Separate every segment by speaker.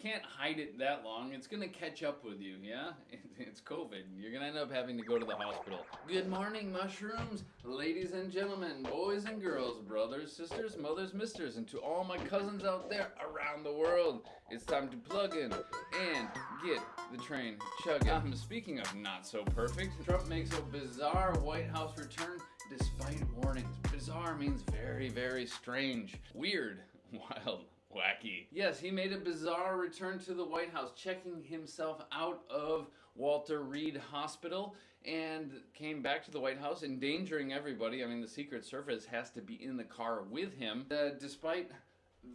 Speaker 1: can't hide it that long. It's gonna catch up with you, yeah? It's COVID. You're gonna end up having to go to the hospital. Good morning, mushrooms, ladies and gentlemen, boys and girls, brothers, sisters, mothers, misters, and to all my cousins out there around the world. It's time to plug in and get the train chugging. Speaking of not so perfect, Trump makes a bizarre White House return despite warnings. Bizarre means very, very strange, weird, wild, wacky. Yes, he made a bizarre return to the White House, checking himself out of Walter Reed Hospital, and came back to the White House, endangering everybody. I mean, the Secret Service has to be in the car with him, despite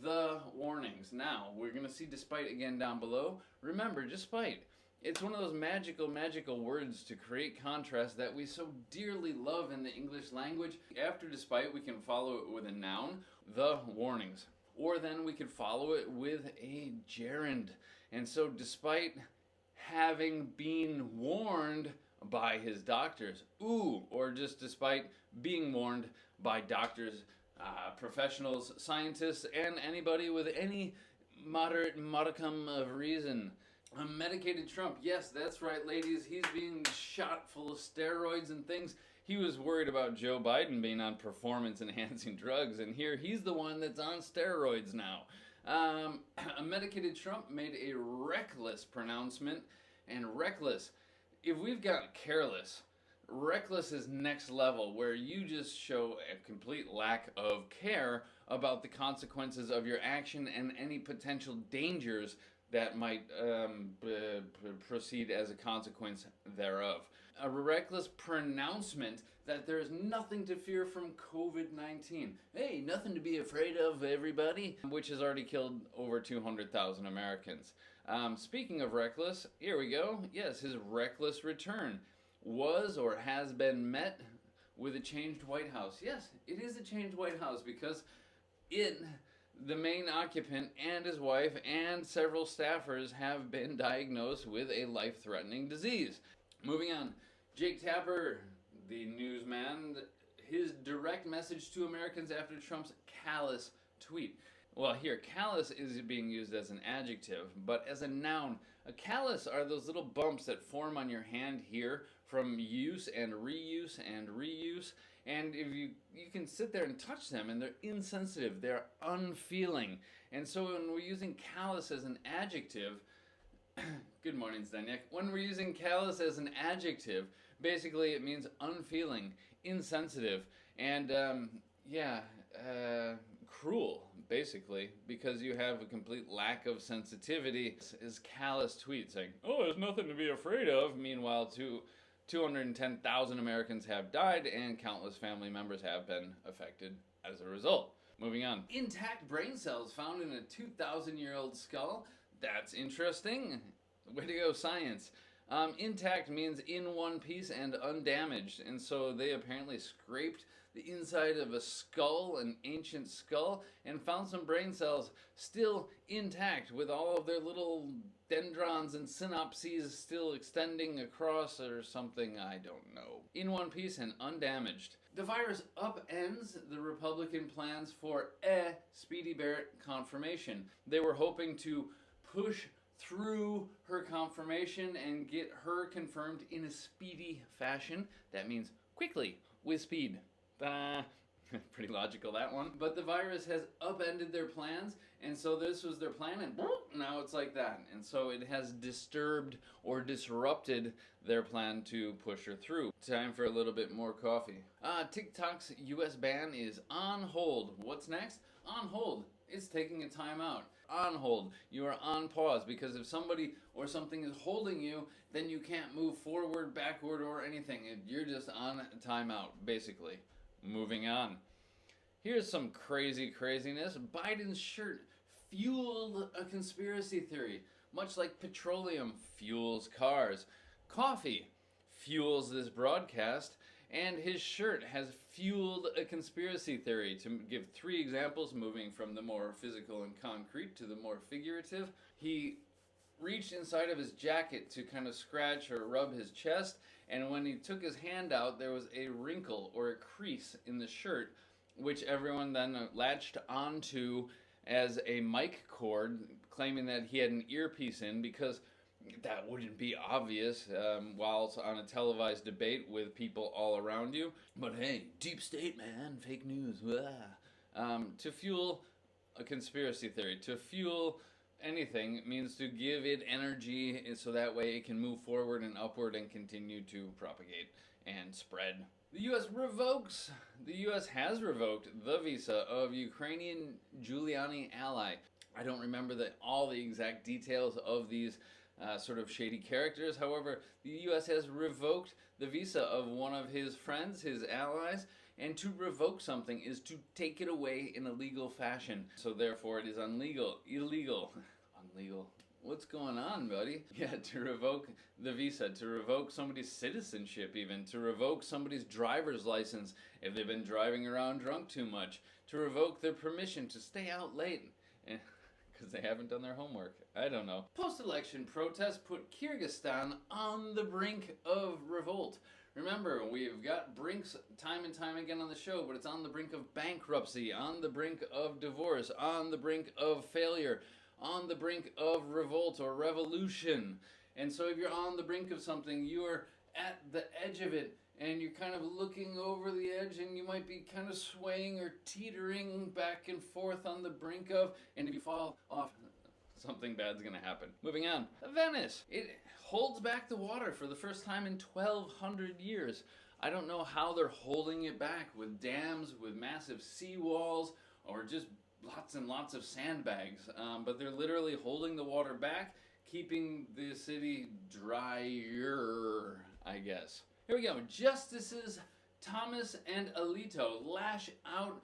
Speaker 1: the warnings. Now, we're going to see despite again down below. Remember, despite. It's one of those magical, magical words to create contrast that we so dearly love in the English language. After despite, we can follow it with a noun, the warnings. Or then we could follow it with a gerund. And so despite having been warned by his doctors, or just despite being warned by doctors, professionals, scientists, and anybody with any moderate modicum of reason. A medicated Trump. Yes, that's right, ladies. He's being shot full of steroids and things. He was worried about Joe Biden being on performance-enhancing drugs, and here he's the one that's on steroids now. A medicated Trump made a reckless pronouncement, and reckless. If we've got careless, reckless is next level, where you just show a complete lack of care about the consequences of your action and any potential dangers that might proceed as a consequence thereof. A reckless pronouncement that there's nothing to fear from COVID-19. Hey, nothing to be afraid of, everybody, which has already killed over 200,000 Americans. Speaking of reckless, here we go. Yes, his reckless return was or has been met with a changed White House. Yes, it is a changed White House because the main occupant and his wife and several staffers have been diagnosed with a life-threatening disease. Moving on, Jake Tapper, the newsman, his direct message to Americans after Trump's callous tweet. Well, here, callous is being used as an adjective, but as a noun, a callus are those little bumps that form on your hand here from use and reuse and reuse. And if you can sit there and touch them, and they're insensitive, they're unfeeling. And so when we're using callous as an adjective, good morning, Zdenek. When we're using callous as an adjective, basically it means unfeeling, insensitive, and cruel, basically, because you have a complete lack of sensitivity. His callous tweet saying, "Oh, there's nothing to be afraid of." Meanwhile, 210,000 Americans have died, and countless family members have been affected as a result. Moving on. Intact brain cells found in a 2,000-year-old skull. That's interesting. Way to go, science. Intact means in one piece and undamaged, and so they apparently scraped the inside of a skull, an ancient skull, and found some brain cells still intact with all of their little dendrons and synapses still extending across or something, I don't know. In one piece and undamaged. The virus upends the Republican plans for a Speedy Barrett confirmation. They were hoping to push through her confirmation and get her confirmed in a speedy fashion. That means quickly, with speed. Pretty logical, that one. But the virus has upended their plans, and so this was their plan, and now it's like that. And so it has disturbed or disrupted their plan to push her through. Time for a little bit more coffee. TikTok's US ban is on hold. What's next? On hold. It's taking a time out. On hold. You are on pause, because if somebody or something is holding you, then you can't move forward, backward, or anything. You're just on timeout, basically. Moving on. Here's some craziness. Biden's shirt fueled a conspiracy theory, much like petroleum fuels cars. Coffee fuels this broadcast, and his shirt has fueled a conspiracy theory. To give 3 examples, moving from the more physical and concrete to the more figurative, he reached inside of his jacket to kind of scratch or rub his chest, and when he took his hand out, there was a wrinkle or a crease in the shirt, which everyone then latched onto as a mic cord, claiming that he had an earpiece in because that wouldn't be obvious while on a televised debate with people all around you. But hey, deep state, man, fake news. To fuel a conspiracy theory, to fuel anything, means to give it energy so that way it can move forward and upward and continue to propagate and spread. The U.S. has revoked the visa of Ukrainian Giuliani ally. I don't remember all the exact details of these sort of shady characters. However, the U.S. has revoked the visa of one of his friends, his allies, and to revoke something is to take it away in a legal fashion. So therefore it is illegal. What's going on, buddy? Yeah, to revoke the visa, to revoke somebody's citizenship even, to revoke somebody's driver's license if they've been driving around drunk too much, to revoke their permission to stay out late. Because they haven't done their homework. I don't know. Post-election protests put Kyrgyzstan on the brink of revolt. Remember, we've got Brinks time and time again on the show, but it's on the brink of bankruptcy, on the brink of divorce, on the brink of failure, on the brink of revolt or revolution. And so if you're on the brink of something, you're at the edge of it, and you're kind of looking over the edge, and you might be kind of swaying or teetering back and forth on the brink of, and if you fall off, something bad's gonna happen. Moving on. Venice. It holds back the water for the first time in 1,200 years. I don't know how they're holding it back with dams, with massive seawalls, or just lots and lots of sandbags. But they're literally holding the water back, keeping the city drier, I guess. Here we go. Justices Thomas and Alito lash out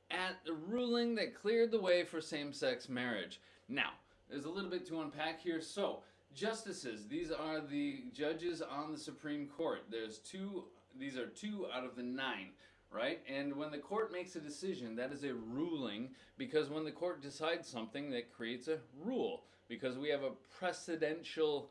Speaker 1: at the ruling that cleared the way for same-sex marriage. Now, there's a little bit to unpack here. So, justices, these are the judges on the Supreme Court. These are 2 out of the 9, right? And when the court makes a decision, that is a ruling, because when the court decides something, that creates a rule. Because we have a precedential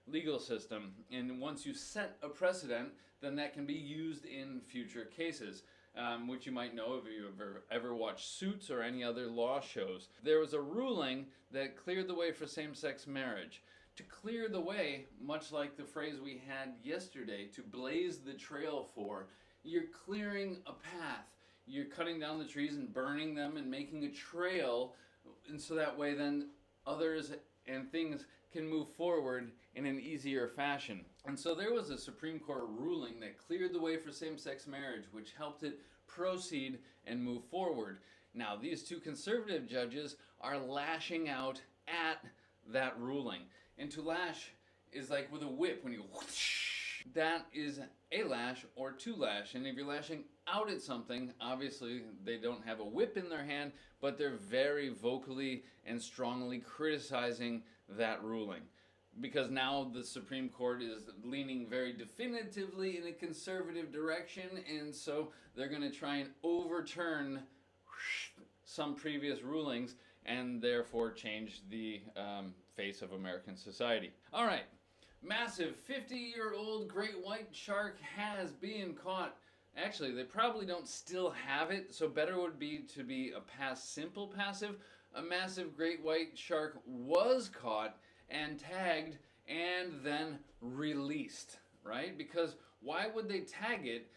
Speaker 1: legal system, and once you set a precedent, then that can be used in future cases, which you might know if you ever watched Suits or any other law shows. There was a ruling that cleared the way for same-sex marriage. To clear the way, much like the phrase we had yesterday, to blaze the trail for, you're clearing a path. You're cutting down the trees and burning them and making a trail, and so that way then others and things can move forward in an easier fashion. And so there was a Supreme Court ruling that cleared the way for same-sex marriage, which helped it proceed and move forward. Now, these 2 conservative judges are lashing out at that ruling. And to lash is like with a whip, when you whoosh, that is a lash or to lash. And if you're lashing out at something, obviously they don't have a whip in their hand, but they're very vocally and strongly criticizing that ruling. Because now the Supreme Court is leaning very definitively in a conservative direction, and so they're going to try and overturn some previous rulings and therefore change the face of American society. All right, massive 50-year-old great white shark has been caught. Actually, they probably don't still have it, so better would be to be a past simple passive. A massive great white shark was caught and tagged and then released, right? Because why would they tag it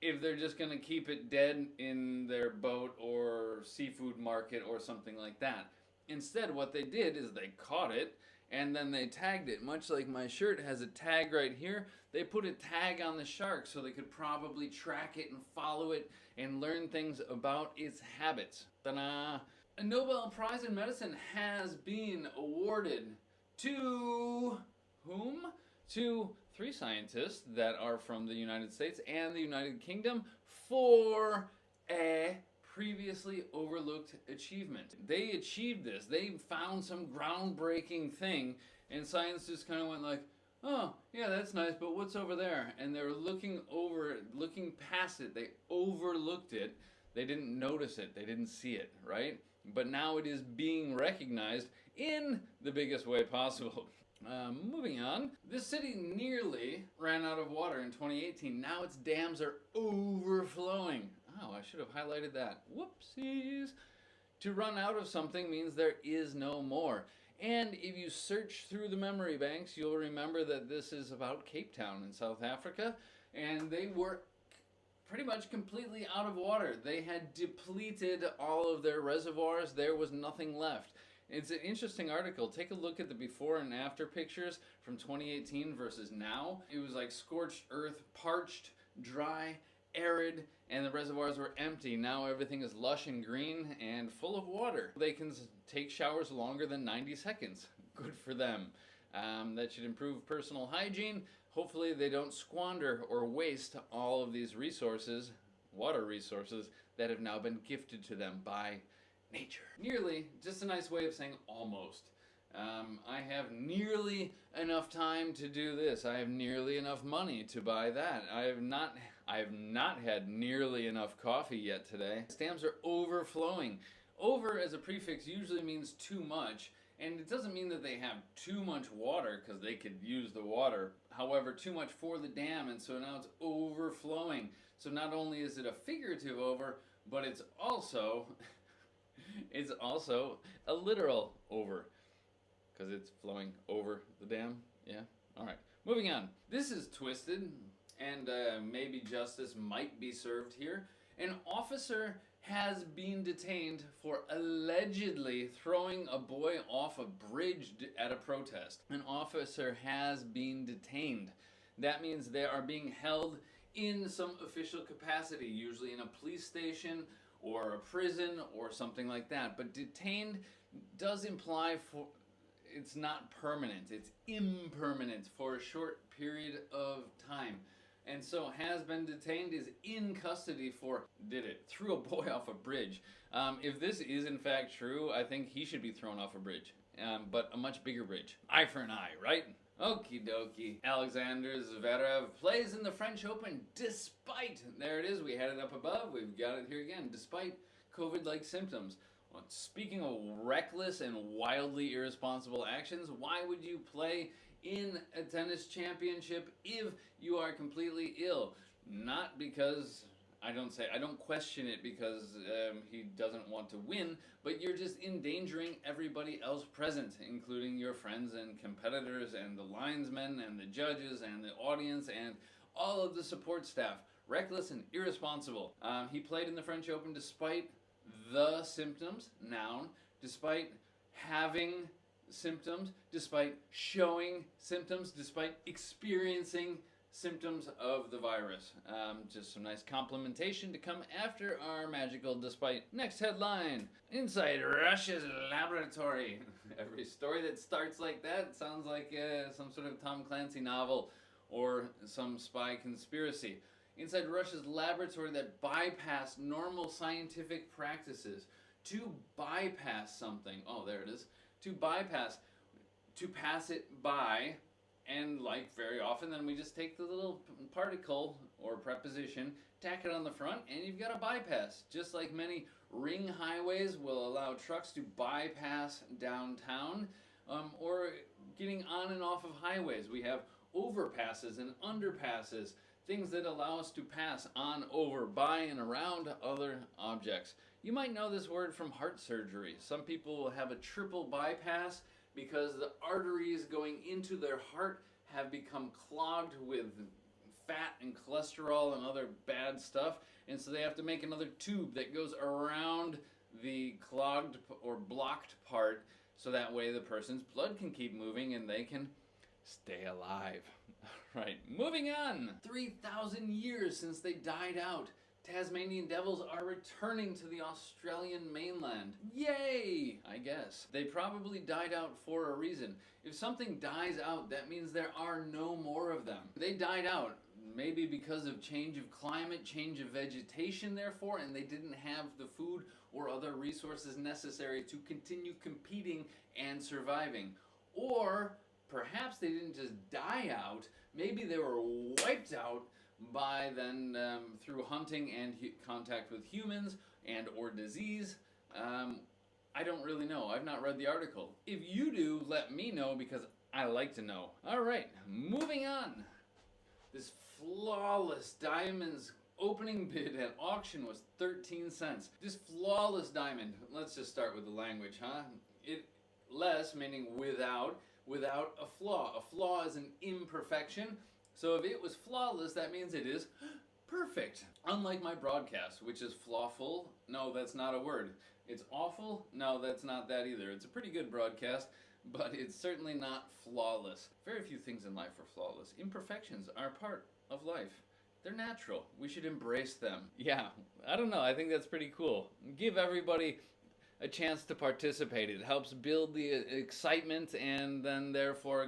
Speaker 1: if they're just going to keep it dead in their boat or seafood market or something like that? Instead, what they did is they caught it and then they tagged it. Much like my shirt has a tag right here, they put a tag on the shark so they could probably track it and follow it and learn things about its habits. Ta-da! A Nobel Prize in Medicine has been awarded to whom? To 3 scientists that are from the United States and the United Kingdom for a previously overlooked achievement. They achieved this. They found some groundbreaking thing, and science just kind of went like, oh, yeah, that's nice, but what's over there? And they were looking past it. They overlooked it. They didn't notice it. They didn't see it, right? But now it is being recognized in the biggest way possible. Moving on, this city nearly ran out of water in 2018. Now its dams are overflowing. Oh, I should have highlighted that. Whoopsies. To run out of something means there is no more. And if you search through the memory banks, you'll remember that this is about Cape Town in South Africa, and they were pretty much completely out of water. They had depleted all of their reservoirs. There was nothing left. It's an interesting article. Take a look at the before and after pictures from 2018 versus now. It was like scorched earth, parched, dry, arid, and the reservoirs were empty. Now everything is lush and green and full of water. They can take showers longer than 90 seconds. Good for them. That should improve personal hygiene. Hopefully they don't squander or waste all of these resources, water resources, that have now been gifted to them by nature. Nearly, just a nice way of saying almost. I have nearly enough time to do this. I have nearly enough money to buy that. I have not had nearly enough coffee yet today. Stamps are overflowing. Over as a prefix usually means too much, and it doesn't mean that they have too much water, because they could use the water. However, too much for the dam, and so now it's overflowing. So not only is it a figurative over, but it's also a literal over, because it's flowing over the dam. Yeah? Alright. Moving on. This is twisted, and maybe justice might be served here. An officer has been detained for allegedly throwing a boy off a bridge at a protest. An officer has been detained. That means they are being held in some official capacity, usually in a police station or a prison or something like that. But detained does imply it's not permanent, it's impermanent for a short period of time. And so has been detained is in custody for threw a boy off a bridge. If this is in fact true, I think he should be thrown off a bridge, but a much bigger bridge. Eye for an eye, right? Okie dokie. Alexander Zverev plays in the French Open despite, there it is, we had it up above, we've got it here again, despite COVID-like symptoms. Well, speaking of reckless and wildly irresponsible actions, why would you play in a tennis championship if you are completely ill? Not because, I don't question it because he doesn't want to win, but you're just endangering everybody else present, including your friends and competitors and the linesmen and the judges and the audience and all of the support staff. Reckless and irresponsible. He played in the French Open despite the symptoms, noun, despite having symptoms, despite showing symptoms, despite experiencing symptoms of the virus. Just some nice complimentation to come after our magical despite. Next headline, inside Russia's laboratory. Every story that starts like that sounds like some sort of Tom Clancy novel or some spy conspiracy. Inside Russia's laboratory that bypassed normal scientific practices. To bypass something, oh there it is, to pass it by, and like very often then we just take the little particle or preposition, tack it on the front, and you've got a bypass. Just like many ring highways will allow trucks to bypass downtown, or getting on and off of highways. We have overpasses and underpasses, things that allow us to pass on, over, by, and around other objects. You might know this word from heart surgery. Some people will have a triple bypass because the arteries going into their heart have become clogged with fat and cholesterol and other bad stuff, and so they have to make another tube that goes around the clogged or blocked part, so that way the person's blood can keep moving and they can stay alive. Right, moving on. 3,000 years since they died out. Tasmanian devils are returning to the Australian mainland. Yay! I guess. They probably died out for a reason. If something dies out, that means there are no more of them. They died out, maybe because of change of climate, change of vegetation therefore, and they didn't have the food or other resources necessary to continue competing and surviving. Or perhaps they didn't just die out, maybe they were wiped out by then through hunting and contact with humans and or disease. I don't really know. I've not read the article. If you do, let me know because I like to know. All right, moving on. This flawless diamonds Opening bid at auction was 13 cents. This flawless diamond, let's just start with the language, huh? Less, meaning without a flaw. A flaw is an imperfection. So if it was flawless, that means it is perfect. Unlike my broadcast, which is flawful. No, that's not a word. It's awful. No, that's not that either. It's a pretty good broadcast, but it's certainly not flawless. Very few things in life are flawless. Imperfections are part of life. They're natural. We should embrace them. Yeah, I don't know. I think that's pretty cool. Give everybody a chance to participate. It helps build the excitement and then therefore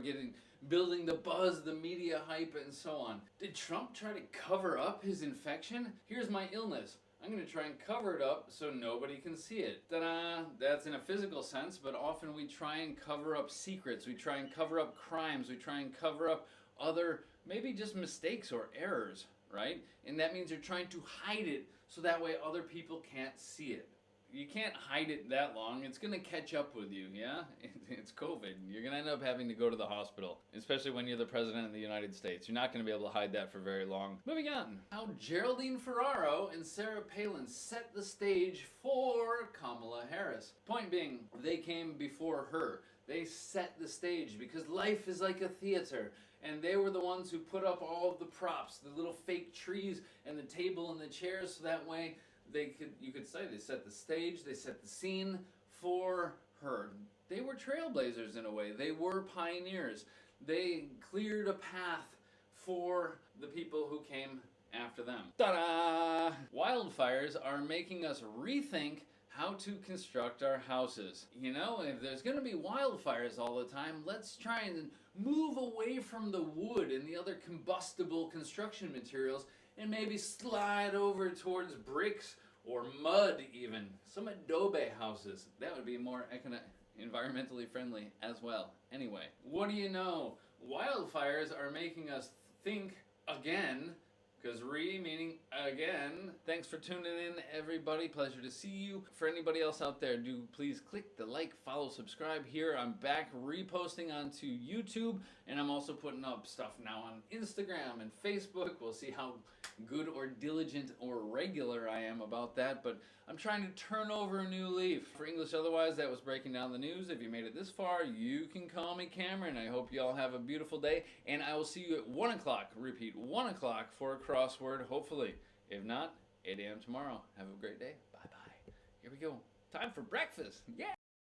Speaker 1: building the buzz, the media hype, and so on. Did Trump try to cover up his infection? Here's my illness. I'm going to try and cover it up so nobody can see it. Ta-da! That's in a physical sense, but often we try and cover up secrets. We try and cover up crimes. We try and cover up other, maybe just mistakes or errors, right? And that means you're trying to hide it so that way other people can't see it. You can't hide it that long. It's going to catch up with you, yeah? It's COVID. You're going to end up having to go to the hospital, especially when you're the president of the United States. You're not going to be able to hide that for very long. Moving on. How Geraldine Ferraro and Sarah Palin set the stage for Kamala Harris. Point being, they came before her. They set the stage because life is like a theater. And they were the ones who put up all of the props, the little fake trees and the table and the chairs, so that way you could say they set the stage, they set the scene for her. They were trailblazers in a way. They were pioneers. They cleared a path for the people who came after them. Ta-da! Wildfires are making us rethink how to construct our houses. You know, if there's going to be wildfires all the time, let's try and move away from the wood and the other combustible construction materials and maybe slide over towards bricks or mud even. Some adobe houses. That would be more environmentally friendly as well. Anyway, what do you know? Wildfires are making us think again, because meaning again. Thanks for tuning in, everybody. Pleasure to see you. For anybody else out there, do please click the like, follow, subscribe here. I'm back reposting onto YouTube, and I'm also putting up stuff now on Instagram and Facebook. We'll see how good or diligent or regular I am about that, but I'm trying to turn over a new leaf. For English Otherwise, that was breaking down the news. If you made it this far, you can call me Cameron. I hope you all have a beautiful day, and I will see you at 1 o'clock. Repeat, 1 o'clock for a crossword, hopefully. If not, 8 a.m. tomorrow. Have a great day. Bye-bye. Here we go. Time for breakfast. Yeah!